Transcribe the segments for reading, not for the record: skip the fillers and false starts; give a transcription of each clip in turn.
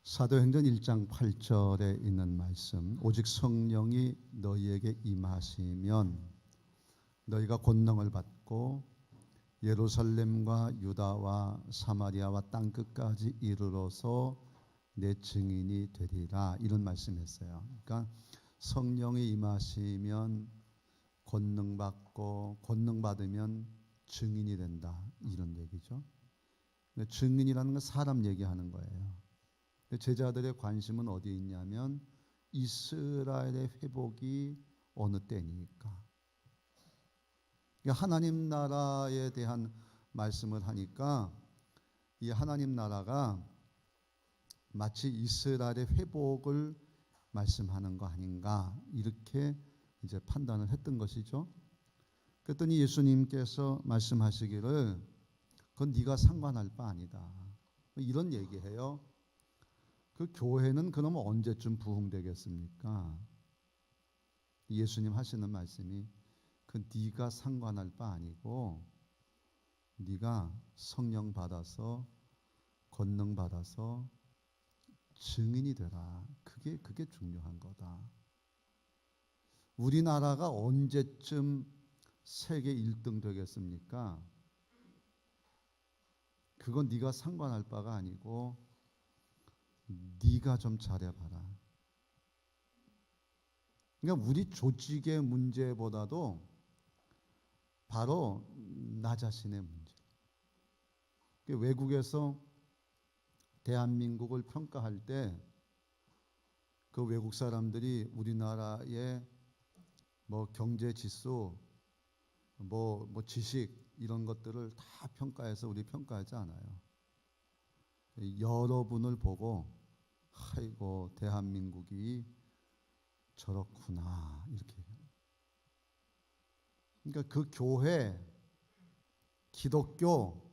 사도행전 1장 8절에 있는 말씀, 오직 성령이 너희에게 임하시면 너희가 권능을 받고 예루살렘과 유다와 사마리아와 땅끝까지 이르러서 내 증인이 되리라, 이런 말씀했어요. 그러니까 성령이 임하시면 권능 받고 권능 받으면 증인이 된다, 이런 얘기죠. 증인이라는 건 사람 얘기하는 거예요. 제자들의 관심은 어디에 있냐면 이스라엘의 회복이 어느 때니까. 하나님 나라에 대한 말씀을 하니까 이 하나님 나라가 마치 이스라엘의 회복을 말씀하는 거 아닌가, 이렇게 이제 판단을 했던 것이죠. 그랬더니 예수님께서 말씀하시기를 그건 네가 상관할 바 아니다, 이런 얘기해요. 그 교회는 그러면 언제쯤 부흥되겠습니까? 예수님 하시는 말씀이 그 네가 상관할 바 아니고 네가 성령 받아서 권능 받아서 증인이 되라. 그게 중요한 거다. 우리나라가 언제쯤 세계 1등 되겠습니까? 그건 네가 상관할 바가 아니고 네가 좀 잘해봐라. 그러니까 우리 조직의 문제보다도 바로 나 자신의 문제. 외국에서 대한민국을 평가할 때 그 외국 사람들이 우리나라의 뭐 경제 지수, 뭐 지식, 이런 것들을 다 평가해서 우리 평가하지 않아요. 여러분을 보고 아이고 대한민국이 저렇구나, 이렇게. 그러니까 그 교회, 기독교,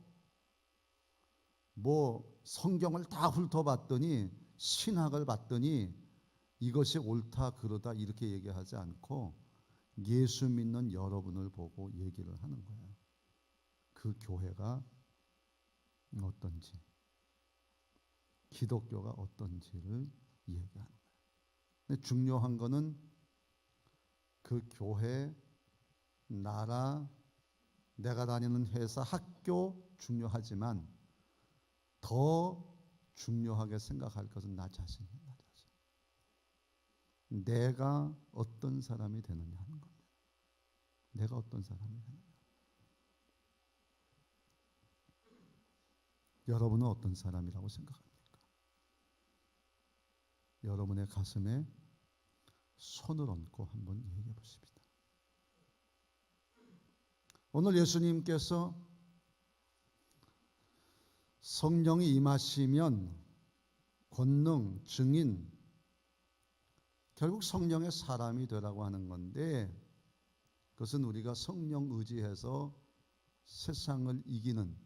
뭐 성경을 다 훑어봤더니, 신학을 봤더니 이것이 옳다 그러다 이렇게 얘기하지 않고 예수 믿는 여러분을 보고 얘기를 하는 거예요. 그 교회가 어떤지, 기독교가 어떤지를 얘기하는 거예요. 근데 중요한 거는 그 교회, 나라, 내가 다니는 회사, 학교 중요하지만 더 중요하게 생각할 것은 나 자신이에요. 나 자신. 내가 어떤 사람이 되느냐 하는 겁니다. 내가 어떤 사람이 되느냐. 여러분은 어떤 사람이라고 생각합니까? 여러분의 가슴에 손을 얹고 한번 얘기해 보십시다. 오늘 예수님께서 성령이 임하시면 권능, 증인, 결국 성령의 사람이 되라고 하는 건데, 그것은 우리가 성령 의지해서 세상을 이기는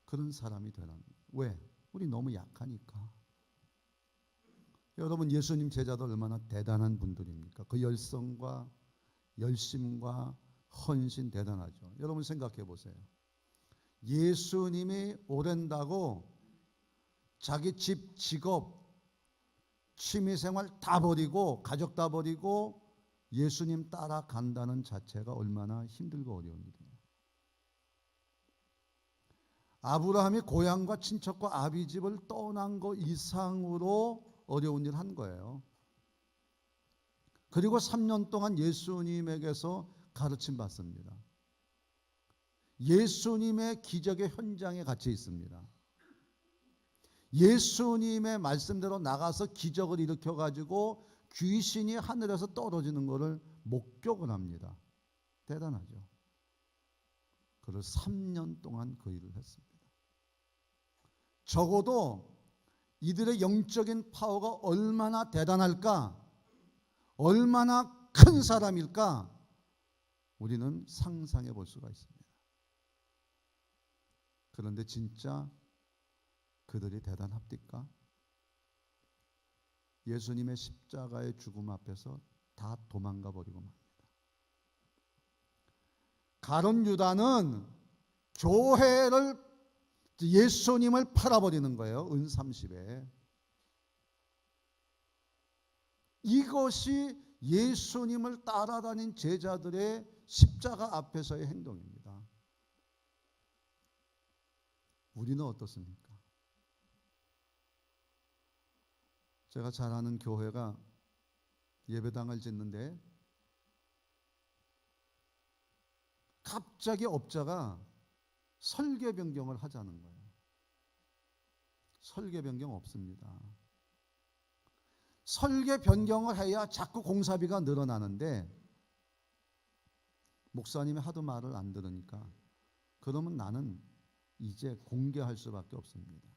그런 사람이 되라는 거예요. 왜? 우리 너무 약하니까. 여러분, 예수님 제자들 얼마나 대단한 분들입니까? 그 열성과 열심과 헌신 대단하죠. 여러분 생각해 보세요. 예수님이 오랜다고 자기 집, 직업, 취미생활 다 버리고, 가족 다 버리고 예수님 따라간다는 자체가 얼마나 힘들고 어려운 일이에요. 아브라함이 고향과 친척과 아비집을 떠난 거 이상으로 어려운 일 한 거예요. 그리고 3년 동안 예수님에게서 가르침 받습니다. 예수님의 기적의 현장에 갇혀 있습니다. 예수님의 말씀대로 나가서 기적을 일으켜가지고 귀신이 하늘에서 떨어지는 것을 목격을 합니다. 대단하죠. 그를 3년 동안 그 일을 했습니다. 적어도 이들의 영적인 파워가 얼마나 대단할까, 얼마나 큰 사람일까, 우리는 상상해 볼 수가 있습니다. 그런데 진짜 그들이 대단합니까? 예수님의 십자가의 죽음 앞에서 다 도망가 버리고 맙니다. 가룟 유다는 교회를, 예수님을 팔아버리는 거예요. 은 30에. 이것이 예수님을 따라다닌 제자들의 십자가 앞에서의 행동입니다. 우리는 어떻습니까? 제가 잘 아는 교회가 예배당을 짓는데 갑자기 업자가 설계 변경을 하자는 거예요. 설계 변경 없습니다. 설계 변경을 해야 자꾸 공사비가 늘어나는데 목사님이 하도 말을 안 들으니까 그러면 나는 이제 공개할 수밖에 없습니다.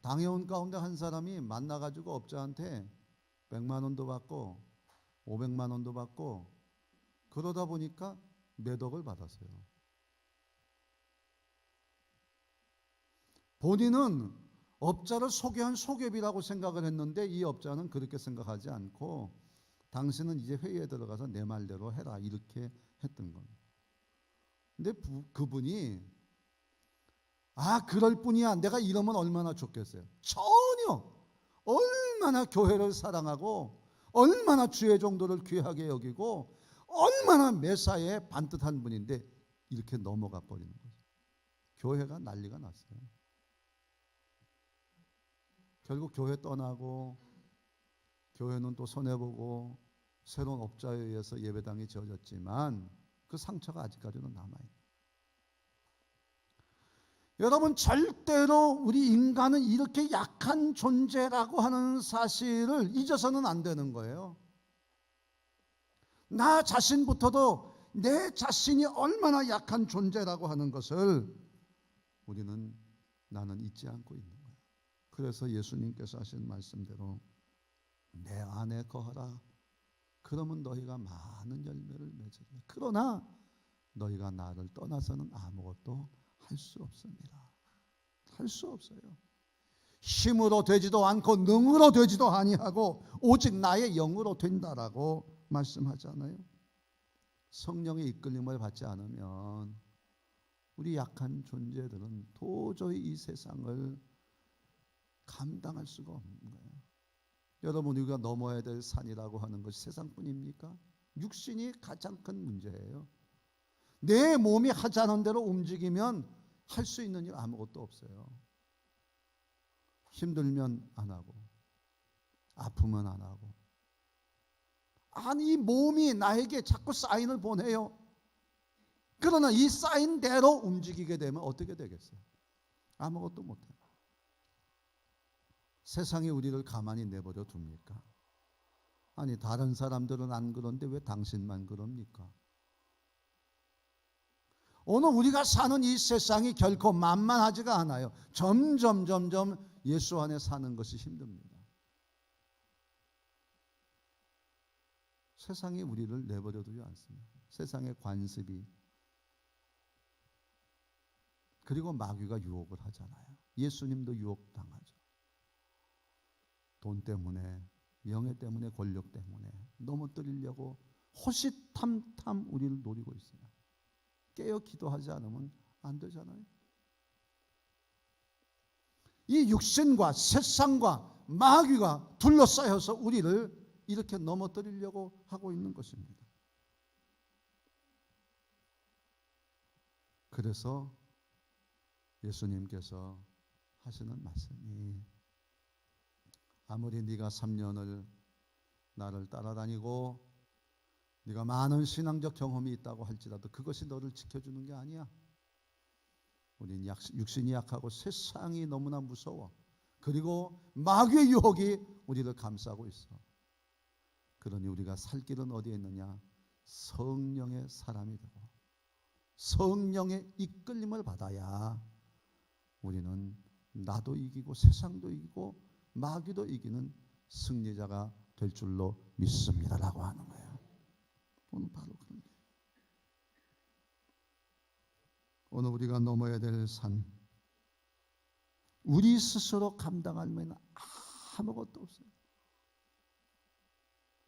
당해온 가운데 한 사람이 만나가지고 업자한테 100만 원도 받고 500만 원도 받고 그러다 보니까 몇 억을 받았어요. 본인은 업자를 소개한 소개비라고 생각을 했는데 이 업자는 그렇게 생각하지 않고 당신은 이제 회의에 들어가서 내 말대로 해라 이렇게 했던 겁니다. 근데 그분이 그럴 뿐이야. 내가 이러면 얼마나 좋겠어요. 전혀. 얼마나 교회를 사랑하고 얼마나 주의 정도를 귀하게 여기고 얼마나 매사에 반듯한 분인데 이렇게 넘어가 버리는 거죠. 교회가 난리가 났어요. 결국 교회 떠나고 교회는 또 손해보고 새로운 업자에 의해서 예배당이 지어졌지만 그 상처가 아직까지는 남아있어요. 여러분, 절대로 우리 인간은 이렇게 약한 존재라고 하는 사실을 잊어서는 안 되는 거예요. 나 자신부터도 내 자신이 얼마나 약한 존재라고 하는 것을 나는 잊지 않고 있는 거예요. 그래서 예수님께서 하신 말씀대로 내 안에 거하라. 그러면 너희가 많은 열매를 맺으리라. 그러나 너희가 나를 떠나서는 아무것도 할 수 없습니다. 할 수 없어요. 힘으로 되지도 않고 능으로 되지도 아니하고 오직 나의 영으로 된다라고 말씀하잖아요. 성령의 이끌림을 받지 않으면 우리 약한 존재들은 도저히 이 세상을 감당할 수가 없는 거예요. 여러분, 우리가 넘어야 될 산이라고 하는 것이 세상뿐입니까? 육신이 가장 큰 문제예요. 내 몸이 하자는 대로 움직이면 할 수 있는 일 아무것도 없어요. 힘들면 안 하고 아프면 안 하고 이 몸이 나에게 자꾸 사인을 보내요. 그러나 이 사인대로 움직이게 되면 어떻게 되겠어요? 아무것도 못해요. 세상이 우리를 가만히 내버려 둡니까? 아니, 다른 사람들은 안 그런데 왜 당신만 그럽니까? 오늘 우리가 사는 이 세상이 결코 만만하지가 않아요. 점점 예수 안에 사는 것이 힘듭니다. 세상이 우리를 내버려 두지 않습니다. 세상의 관습이 그리고 마귀가 유혹을 하잖아요. 예수님도 유혹당하죠. 돈 때문에, 명예 때문에, 권력 때문에 넘어뜨리려고 호시탐탐 우리를 노리고 있어요. 깨어 기도하지 않으면 안 되잖아요. 이 육신과 세상과 마귀가 둘러싸여서 우리를 이렇게 넘어뜨리려고 하고 있는 것입니다. 그래서 예수님께서 하시는 말씀이 아무리 네가 3년을 나를 따라다니고 네가 많은 신앙적 경험이 있다고 할지라도 그것이 너를 지켜주는 게 아니야. 우린 육신이 약하고 세상이 너무나 무서워. 그리고 마귀의 유혹이 우리를 감싸고 있어. 그러니 우리가 살 길은 어디에 있느냐? 성령의 사람이 되고 성령의 이끌림을 받아야 우리는 나도 이기고 세상도 이기고 마귀도 이기는 승리자가 될 줄로 믿습니다라고 하는 거예요. 오늘 바로 그런 거예요. 오늘 우리가 넘어야 될 산, 우리 스스로 감당할 만한 아무것도 없어요.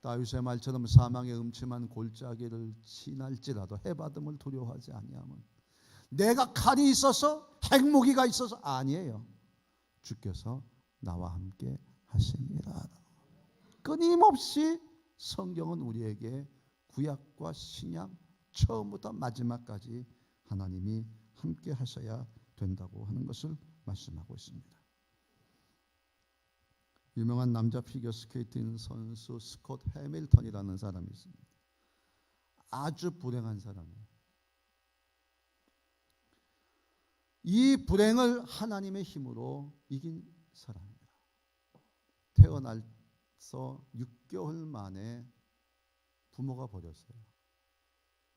다윗의 말처럼 사망의 음침한 골짜기를 지날지라도 해받음을 두려워하지 아니하면, 내가 칼이 있어서 핵무기가 있어서 아니에요. 주께서 나와 함께 하심이라. 끊임없이 성경은 우리에게 구약과 신약 처음부터 마지막까지 하나님이 함께 하셔야 된다고 하는 것을 말씀하고 있습니다. 유명한 남자 피겨스케이팅 선수 스콧 해밀턴이라는 사람이 있습니다. 아주 불행한 사람이에요. 이 불행을 하나님의 힘으로 이긴 사람입니다. 태어나서 6개월 만에 부모가 버렸어요.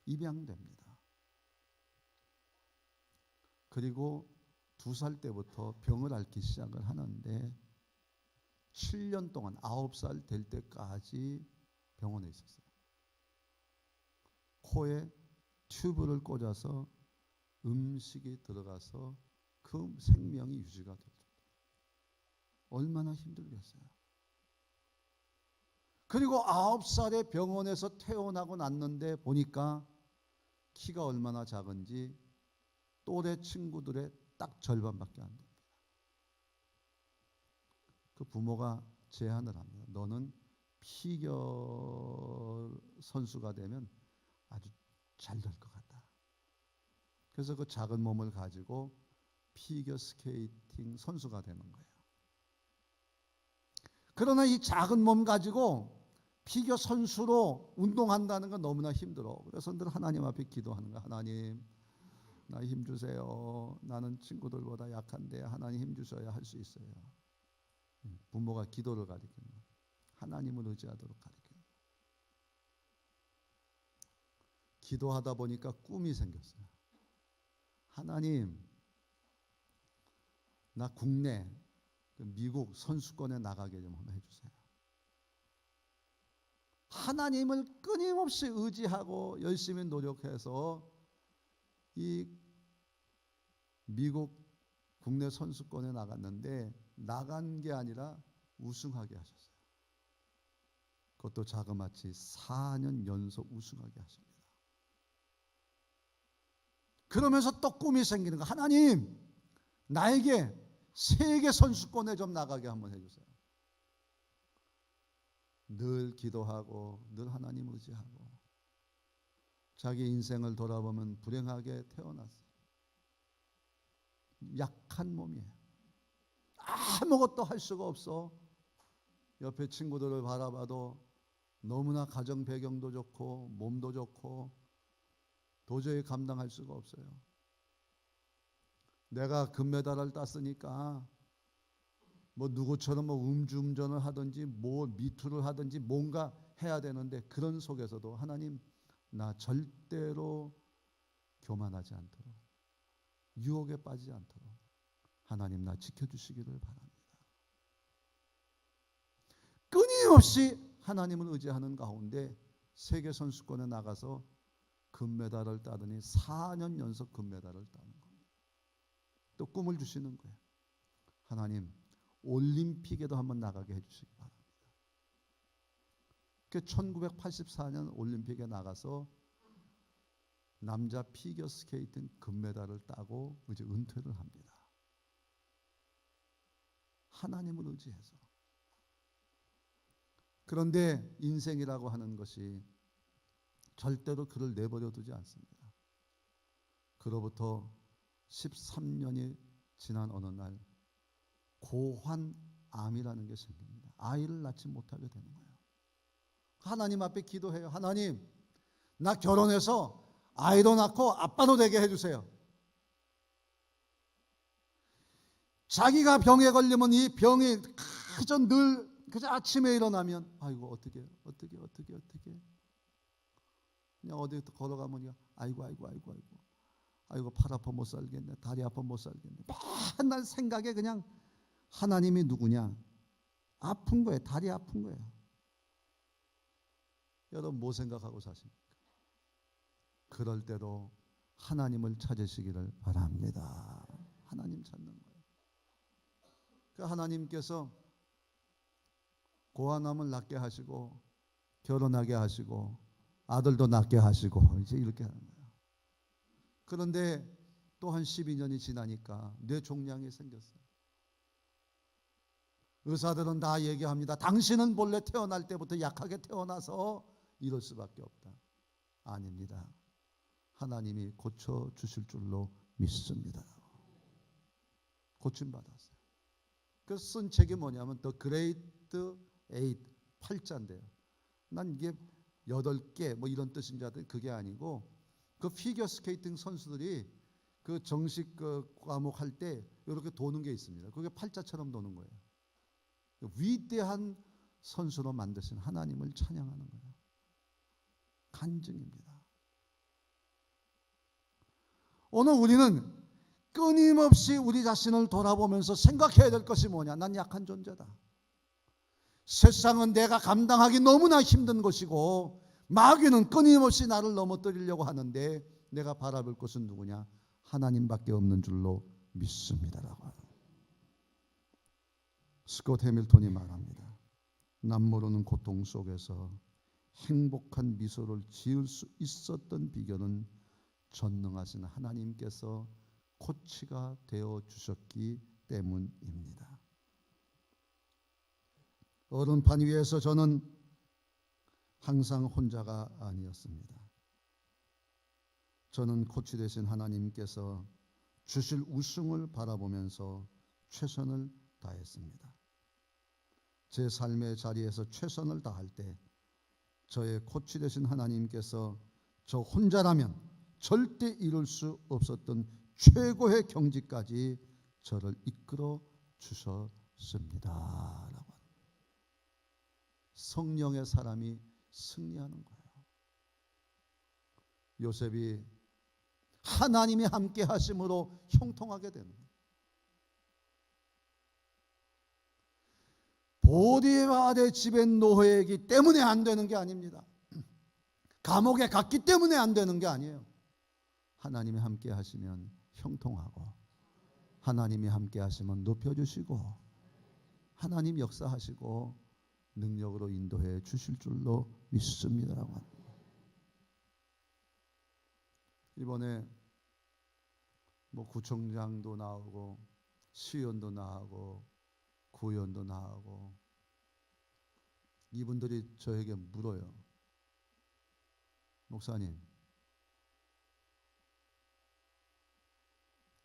입양됩니다. 그리고 2살 때부터 병을 앓기 시작을 하는데 7년 동안 9살 될 때까지 병원에 있었어요. 코에 튜브를 꽂아서 음식이 들어가서 그 생명이 유지가 되죠. 얼마나 힘들겠어요. 그리고 9살에 병원에서 퇴원하고 났는데 보니까 키가 얼마나 작은지 또래 친구들의 딱 절반밖에 안 됩니다. 그 부모가 제안을 합니다. 너는 피겨 선수가 되면 아주 잘 될 것 같다. 그래서 그 작은 몸을 가지고 피겨 스케이팅 선수가 되는 거예요. 그러나 이 작은 몸 가지고 피겨 선수로 운동한다는 건 너무나 힘들어. 그래서 늘 하나님 앞에 기도하는 거야. 하나님, 나 힘 주세요. 나는 친구들보다 약한데 하나님 힘 주셔야 할 수 있어요. 부모가 기도를 가리키는 거예요. 하나님을 의지하도록 가리키는 거예요. 기도하다 보니까 꿈이 생겼어요. 하나님, 나 국내 미국 선수권에 나가게 좀 한번 해주세요. 하나님을 끊임없이 의지하고 열심히 노력해서 이 미국 국내 선수권에 나갔는데 나간 게 아니라 우승하게 하셨어요. 그것도 자그마치 4년 연속 우승하게 하십니다. 그러면서 또 꿈이 생기는 거. 하나님, 나에게 세계 선수권에 좀 나가게 한번 해주세요. 늘 기도하고 늘 하나님 의지하고 자기 인생을 돌아보면 불행하게 태어났어요. 약한 몸이에요. 아무것도 할 수가 없어. 옆에 친구들을 바라봐도 너무나 가정 배경도 좋고 몸도 좋고 도저히 감당할 수가 없어요. 내가 금메달을 땄으니까 뭐 누구처럼 뭐 음주운전을 하든지 뭐 미투를 하든지 뭔가 해야 되는데 그런 속에서도 하나님, 나 절대로 교만하지 않도록 유혹에 빠지지 않도록 하나님 나 지켜주시기를 바랍니다. 끊임없이 하나님을 의지하는 가운데 세계선수권에 나가서 금메달을 따더니 4년 연속 금메달을 따는 거예요. 또 꿈을 주시는 거예요. 하나님, 올림픽에도 한번 나가게 해주시기 바랍니다. 그 1984년 올림픽에 나가서 남자 피겨 스케이팅 금메달을 따고 이제 은퇴를 합니다. 하나님을 의지해서. 그런데 인생이라고 하는 것이 절대로 그를 내버려 두지 않습니다. 그로부터 13년이 지난 어느 날 고환암이라는 게 생깁니다. 아이를 낳지 못하게 되는 거예요. 하나님 앞에 기도해요. 하나님, 나 결혼해서 아이도 낳고 아빠도 되게 해주세요. 자기가 병에 걸리면 이 병이 그저 아침에 일어나면 아이고 어떻게 그냥 어디 걸어가면 아이고 팔 아파 못 살겠네, 다리 아파 못 살겠네. 맨날 생각에 그냥 하나님이 누구냐? 아픈 거예요. 다리 아픈 거예요. 여러분 뭐 생각하고 사십니까? 그럴 때도 하나님을 찾으시기를 바랍니다. 하나님 찾는 거예요. 그 하나님께서 고아남을 낳게 하시고 결혼하게 하시고 아들도 낳게 하시고 이제 이렇게 하는 거예요. 그런데 또 한 12년이 지나니까 뇌종양이 생겼어요. 의사들은 다 얘기합니다. 당신은 본래 태어날 때부터 약하게 태어나서 이럴 수밖에 없다. 아닙니다. 하나님이 고쳐주실 줄로 믿습니다. 고침받았어요. 그래서 쓴 책이 뭐냐면 The Great Eight, 8자인데요. 난 이게 8개 뭐 이런 뜻인 줄 알았더니 그게 아니고, 그 피겨 스케이팅 선수들이 그 정식 그 과목 할 때 이렇게 도는 게 있습니다. 그게 8자처럼 도는 거예요. 위대한 선수로 만드신 하나님을 찬양하는 거예요. 간증입니다. 오늘 우리는 끊임없이 우리 자신을 돌아보면서 생각해야 될 것이 뭐냐? 난 약한 존재다. 세상은 내가 감당하기 너무나 힘든 것이고 마귀는 끊임없이 나를 넘어뜨리려고 하는데 내가 바라볼 것은 누구냐? 하나님밖에 없는 줄로 믿습니다라고 하는. 스콧 해밀턴이 말합니다. 남모르는 고통 속에서 행복한 미소를 지을 수 있었던 비결은 전능하신 하나님께서 코치가 되어 주셨기 때문입니다. 얼음판 위에서 저는 항상 혼자가 아니었습니다. 저는 코치 되신 하나님께서 주실 우승을 바라보면서 최선을 다했습니다. 제 삶의 자리에서 최선을 다할 때 저의 코치 되신 하나님께서 저 혼자라면 절대 이룰 수 없었던 최고의 경지까지 저를 이끌어 주셨습니다. 성령의 사람이 승리하는 거예요. 요셉이 하나님이 함께 하심으로 형통하게 되는 거예요. 보디바의 집의 노예이기 때문에 안 되는 게 아닙니다. 감옥에 갔기 때문에 안 되는 게 아니에요. 하나님이 함께 하시면 형통하고, 하나님이 함께 하시면 높여주시고, 하나님 역사하시고 능력으로 인도해 주실 줄로 믿습니다라고 합니다. 이번에 뭐 구청장도 나오고 시의원도 나오고 구의원도 나오고 이분들이 저에게 물어요. 목사님,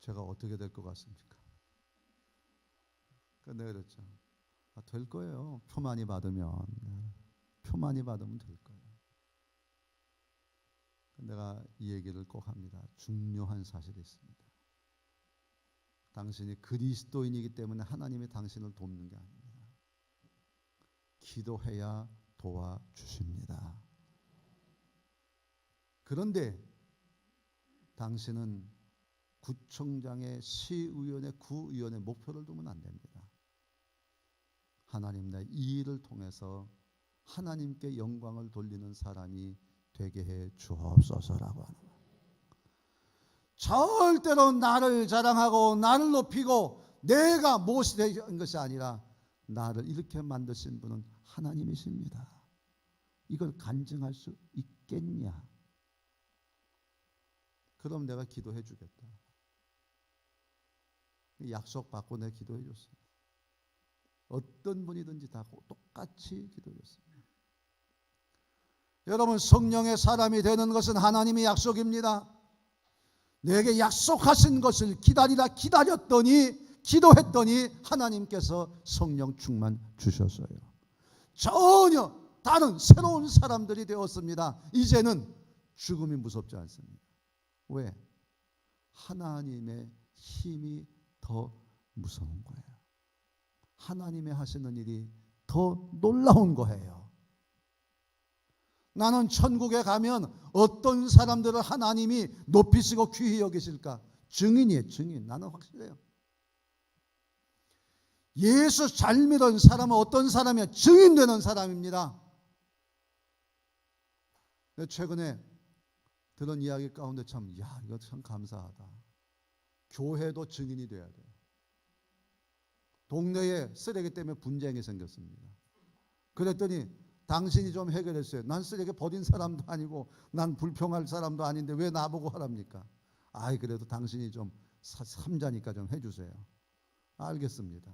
제가 어떻게 될 것 같습니까? 그러니까 내가 그랬죠. 될 거예요. 표 많이 받으면. 표 많이 받으면 될 거예요. 내가 이 얘기를 꼭 합니다. 중요한 사실이 있습니다. 당신이 그리스도인이기 때문에 하나님이 당신을 돕는 게 아닙니다. 기도해야 도와주십니다. 그런데 당신은 구청장의, 시의원의, 구의원의 목표를 두면 안 됩니다. 하나님, 내 이 일을 통해서 하나님께 영광을 돌리는 사람이 되게 해 주옵소서라고 하는 거예요. 절대로 나를 자랑하고 나를 높이고 내가 무엇이 된 것이 아니라 나를 이렇게 만드신 분은 하나님이십니다. 이걸 간증할 수 있겠냐? 그럼 내가 기도해 주겠다. 약속 받고 내가 기도해 줬습니다. 어떤 분이든지 다 똑같이 기도해 줬습니다. 여러분, 성령의 사람이 되는 것은 하나님의 약속입니다. 내게 약속하신 것을 기다렸더니, 기도했더니 하나님께서 성령 충만 주셨어요. 전혀 다른 새로운 사람들이 되었습니다. 이제는 죽음이 무섭지 않습니다. 왜? 하나님의 힘이 더 무서운 거예요. 하나님의 하시는 일이 더 놀라운 거예요. 나는 천국에 가면 어떤 사람들을 하나님이 높이시고 귀히 여기실까? 증인이에요. 증인. 나는 확실해요. 예수 잘 믿은 사람은 어떤 사람이야? 증인되는 사람입니다. 최근에 들은 이야기 가운데 참, 이거 참 감사하다. 교회도 증인이 돼야 돼요. 동네에 쓰레기 때문에 분쟁이 생겼습니다. 그랬더니 당신이 좀 해결했어요. 난 쓰레기 버린 사람도 아니고 난 불평할 사람도 아닌데 왜 나보고 하랍니까? 그래도 당신이 좀 삼자니까 좀 해주세요. 알겠습니다.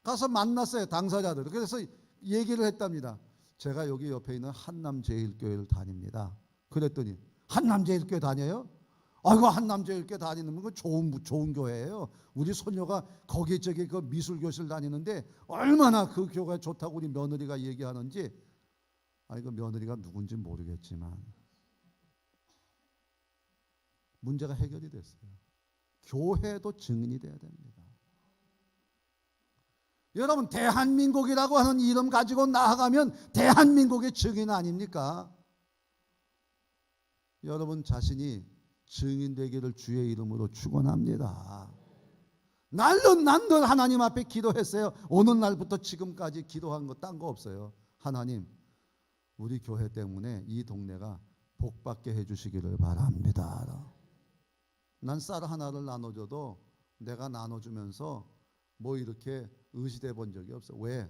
가서 만났어요, 당사자들. 그래서 얘기를 했답니다. 제가 여기 옆에 있는 한남제일교회를 다닙니다. 그랬더니 한남제일교회 다녀요? 아이고, 한남제일교회 다니는 건 좋은 교회예요. 우리 손녀가 거기 저기 그 미술교실 다니는데 얼마나 그 교회가 좋다고 우리 며느리가 얘기하는지. 아니, 그 며느리가 누군지 모르겠지만 문제가 해결이 됐어요. 교회도 증인이 돼야 됩니다. 여러분, 대한민국이라고 하는 이름 가지고 나아가면 대한민국의 증인 아닙니까? 여러분 자신이 증인 되기를 주의 이름으로 축원합니다. 난 늘 하나님 앞에 기도했어요. 어느 날부터 지금까지 기도한 거 딴 거 없어요. 하나님, 우리 교회 때문에 이 동네가 복받게 해주시기를 바랍니다. 난 쌀 하나를 나눠줘도 내가 나눠주면서 뭐 이렇게 의지돼 본 적이 없어. 왜?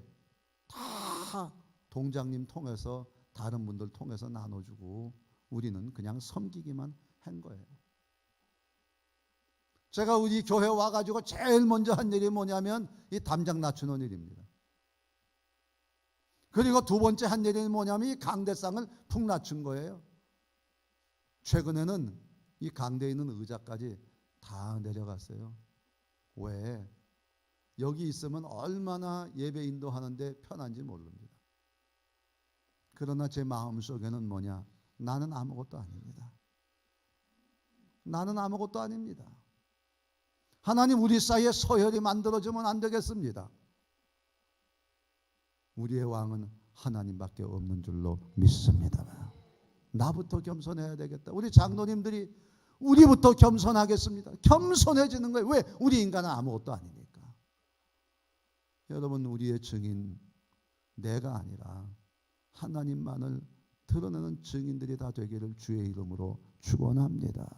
다 동장님 통해서, 다른 분들 통해서 나눠주고 우리는 그냥 섬기기만 한 거예요. 제가 우리 교회 와가지고 제일 먼저 한 일이 뭐냐면 이 담장 낮추는 일입니다. 그리고 두 번째 한 일이 뭐냐면 이 강대상을 푹 낮춘 거예요. 최근에는 이 강대에 있는 의자까지 다 내려갔어요. 왜? 여기 있으면 얼마나 예배 인도하는데 편한지 모릅니다. 그러나 제 마음속에는 뭐냐? 나는 아무것도 아닙니다. 나는 아무것도 아닙니다. 하나님, 우리 사이에 서열이 만들어지면 안 되겠습니다. 우리의 왕은 하나님밖에 없는 줄로 믿습니다. 나부터 겸손해야 되겠다. 우리 장로님들이 우리부터 겸손하겠습니다. 겸손해지는 거예요. 왜? 우리 인간은 아무것도 아니니까. 여러분, 우리의 증인 내가 아니라 하나님만을 드러내는 증인들이 다 되기를 주의 이름으로 축원합니다.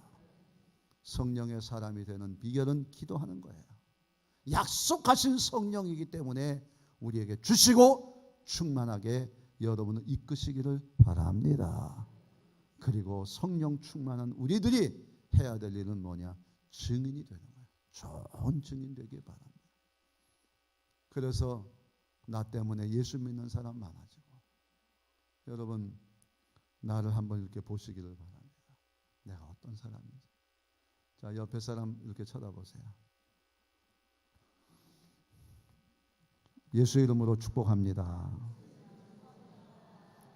성령의 사람이 되는 비결은 기도하는 거예요. 약속하신 성령이기 때문에 우리에게 주시고 충만하게 여러분을 이끄시기를 바랍니다. 그리고 성령 충만한 우리들이 해야 될 일은 뭐냐? 증인이 되는 거예요. 좋은 증인 되길 바랍니다. 그래서 나 때문에 예수 믿는 사람 많아지고, 여러분 나를 한번 이렇게 보시기를 바랍니다. 내가 어떤 사람인지. 자, 옆에 사람 이렇게 쳐다보세요. 예수 이름으로 축복합니다.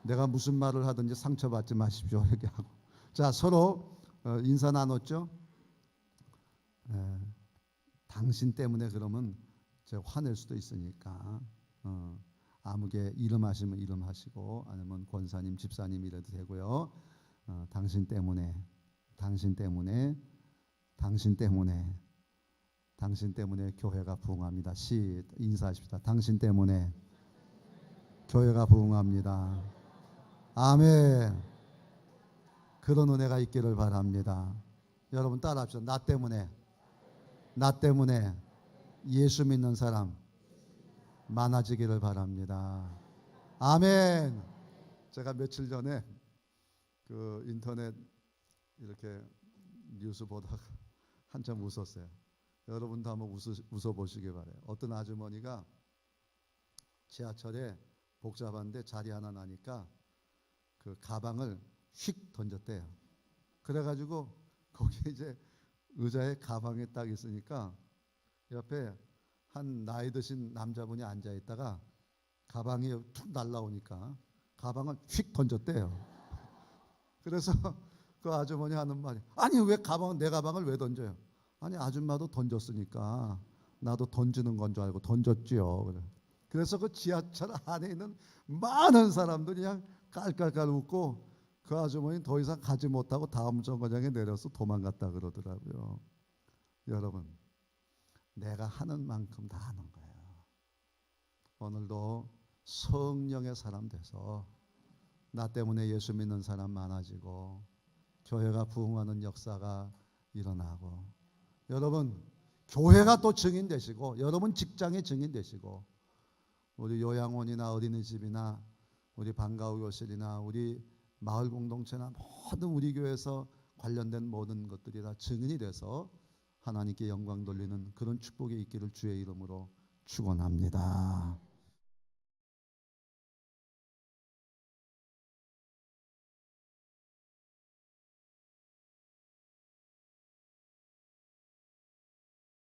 내가 무슨 말을 하든지 상처받지 마십시오. 이렇게 하고. 자, 서로 인사 나눴죠? 당신 때문에 그러면 제가 화낼 수도 있으니까 아무개 이름 하시면 이름 하시고, 아니면 권사님, 집사님 이래도 되고요. 당신 때문에 교회가 부흥합니다. 인사하십시다. 당신 때문에 교회가 부흥합니다. 아멘. 그런 은혜가 있기를 바랍니다. 여러분 따라합시다. 나 때문에 예수 믿는 사람 많아지기를 바랍니다. 아멘. 제가 며칠 전에 그 인터넷 이렇게 뉴스 보다가 한참 웃었어요. 여러분도 한번 웃어보시기 바래요. 어떤 아주머니가 지하철에 복잡한데 자리 하나 나니까 그 가방을 휙 던졌대요. 그래가지고 거기 이제 의자에 가방이 딱 있으니까 옆에 한 나이 드신 남자분이 앉아 있다가 가방이 툭 날라오니까 가방을 휙 던졌대요. 그래서 그 아주머니 하는 말이, 아니 왜 내 가방을 왜 던져요? 아니 아줌마도 던졌으니까 나도 던지는 건 줄 알고 던졌지요. 그래서 그 지하철 안에 있는 많은 사람들이 그냥 깔깔깔 웃고, 그 아주머니 더 이상 가지 못하고 다음 정거장에 내려서 도망갔다 그러더라고요. 여러분, 내가 하는 만큼 다 하는 거예요. 오늘도 성령의 사람 돼서 나 때문에 예수 믿는 사람 많아지고 교회가 부흥하는 역사가 일어나고, 여러분 교회가 또 증인 되시고, 여러분 직장의 증인 되시고, 우리 요양원이나 어린이집이나 우리 방과후 교실이나 우리 마을 공동체나 모든 우리 교회에서 관련된 모든 것들이 다 증인이 돼서 하나님께 영광 돌리는 그런 축복이 있기를 주의 이름으로 축원합니다.